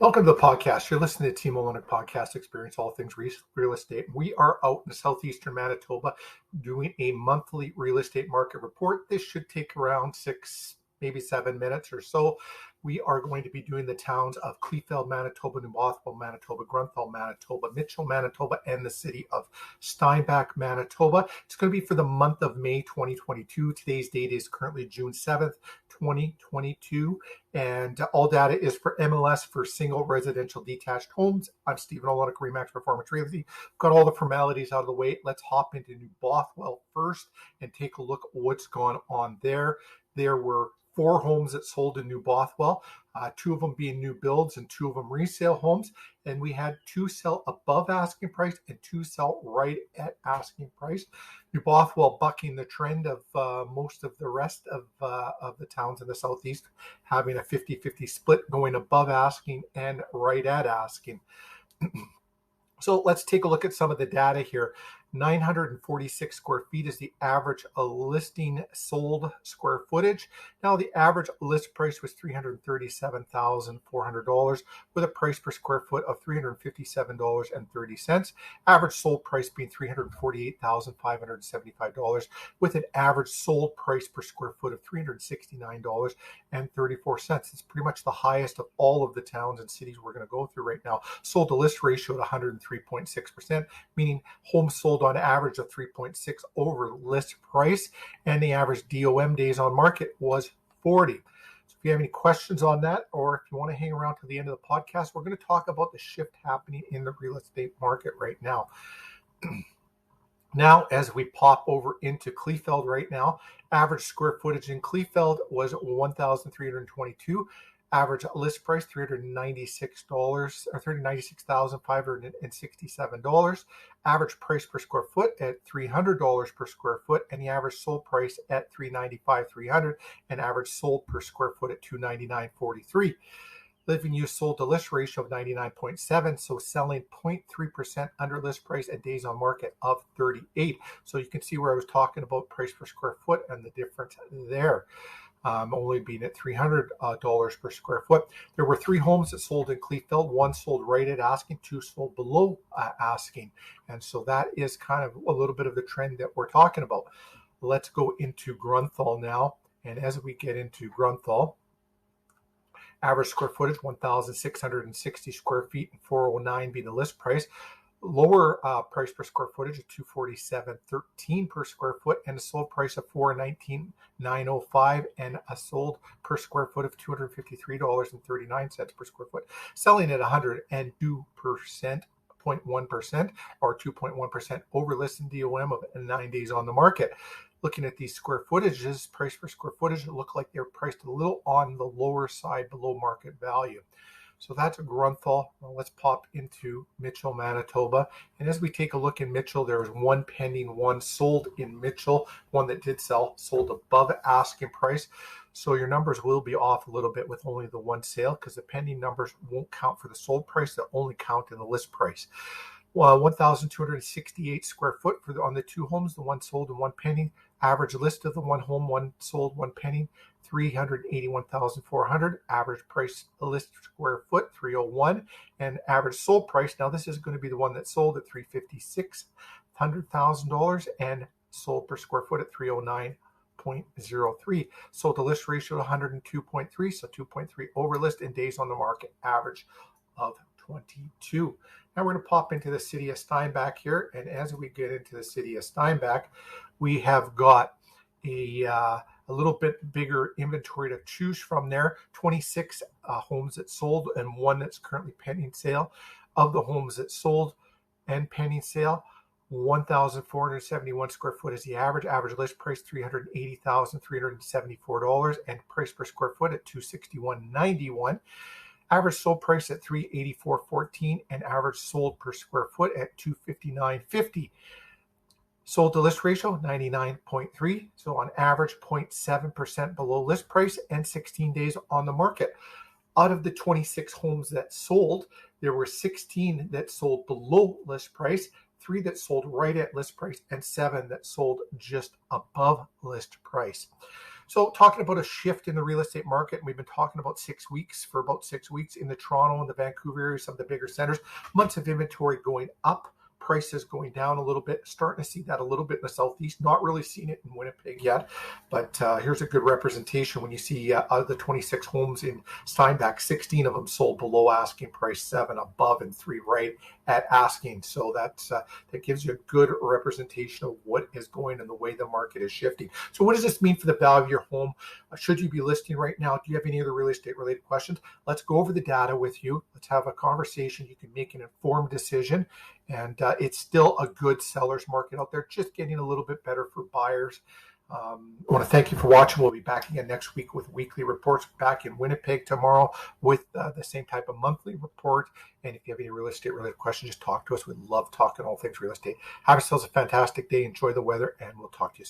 Welcome to the podcast. You're listening to Team Olyniuk Podcast Experience, all things real estate. We are out in southeastern Manitoba doing a monthly real estate market report. This should take around 6, maybe 7 minutes or so. We are going to be doing the towns of Kleefeld, Manitoba, New Bothwell, Manitoba, Grunthal, Manitoba, Mitchell, Manitoba, and the city of Steinbach, Manitoba. It's going to be for the month of May 2022. Today's date is currently June 7th, 2022. And all data is for MLS for single residential detached homes. I'm Stephen Olyniuk, Remax Performance Realty. Got all the formalities out of the way. Let's hop into New Bothwell first and take a look at what's gone on there. There were 4 homes that sold in New Bothwell, 2 of them being new builds and 2 of them resale homes. And we had 2 sell above asking price and 2 sell right at asking price. New Bothwell bucking the trend of most of the rest of the towns in the southeast, having a 50-50 split going above asking and right at asking. So let's take a look at some of the data here. 946 square feet is the average listing sold square footage. Now the average list price was $337,400 with a price per square foot of $357.30. Average sold price being $348,575 with an average sold price per square foot of $369.34. It's pretty much the highest of all of the towns and cities we're going to go through right now. Sold to list ratio at 103.6%, meaning homes sold on average of 3.6 over list price, and the average DOM days on market was 40. So if you have any questions on that, or if you want to hang around to the end of the podcast, we're going to talk about the shift happening in the real estate market right now. Now, as we pop over into Kleefeld right now, average square footage in Kleefeld was 1,322. Average list price $396 or $396,567. Average price per square foot at $300 per square foot, and the average sold price at $395,300, and average sold per square foot at $299.43. Living use sold to list ratio of 99.7, so selling 0.3% under list price and days on market of 38. So you can see where I was talking about price per square foot and the difference there. Only being at $300 per square foot. There were 3 homes that sold in Kleefeld. 1 sold right at asking, 2 sold below asking. And so that is kind of a little bit of the trend that we're talking about. Let's go into Grunthal now. And as we get into Grunthal, average square footage, 1,660 square feet and $409 being the list price. Lower price per square footage of $247.13 per square foot, and a sold price of $419,905, and a sold per square foot of $253.39 per square foot. Selling at 102%, 0.1% or 2.1% over list and DOM of 9 days on the market. Looking at these square footages, price per square footage, it looked like they're priced a little on the lower side below market value. So that's a Grunthal. Well, let's pop into Mitchell, Manitoba. And as we take a look in Mitchell, there was 1 pending, 1 sold in Mitchell. 1 that did sell, sold above asking price. So your numbers will be off a little bit with only the 1 sale, because the pending numbers won't count for the sold price. They'll only count in the list price. 1,268 square foot on the 2 homes, the 1 sold and 1 pending. Average list of the 1 home, 1 sold, 1 pending, $381,400. Average price list square foot, $301, and average sold price. Now this is going to be the one that sold at $356,000 and sold per square foot at $309.03. Sold to list ratio 102.3, so 2.3 over list, and days on the market average of 22. Now we're going to pop into the city of Steinbach here, and as we get into the city of Steinbach, we have got a little bit bigger inventory to choose from there. 26 homes that sold and 1 that's currently pending sale. Of the homes that sold and pending sale, 1,471 square foot is the average. Average list price $380,374, and price per square foot at $261.91. Average sold price at $384.14, and average sold per square foot at $259.50. Sold to list ratio 99.3, so on average 0.7% below list price and 16 days on the market. Out of the 26 homes that sold, there were 16 that sold below list price, 3 that sold right at list price, and 7 that sold just above list price. So talking about a shift in the real estate market, and we've been talking about 6 weeks for about 6 weeks in the Toronto and the Vancouver area, some of the bigger centers, months of inventory going up, prices going down a little bit, starting to see that a little bit in the Southeast, not really seeing it in Winnipeg yet, but here's a good representation when you see out of the 26 homes in Steinbach, 16 of them sold below asking price, 7 above, and 3 right at asking. So that gives you a good representation of what is going and the way the market is shifting. So what does this mean for the value of your home? Should you be listing right now? Do you have any other real estate related questions? Let's go over the data with you. Let's have a conversation. You can make an informed decision. And it's still a good seller's market out there, just getting a little bit better for buyers. I want to thank you for watching. We'll be back again next week with weekly reports. Back in Winnipeg tomorrow with the same type of monthly report. And if you have any real estate related questions, just talk to us. We love talking all things real estate. Have yourselves a fantastic day. Enjoy the weather, and we'll talk to you soon.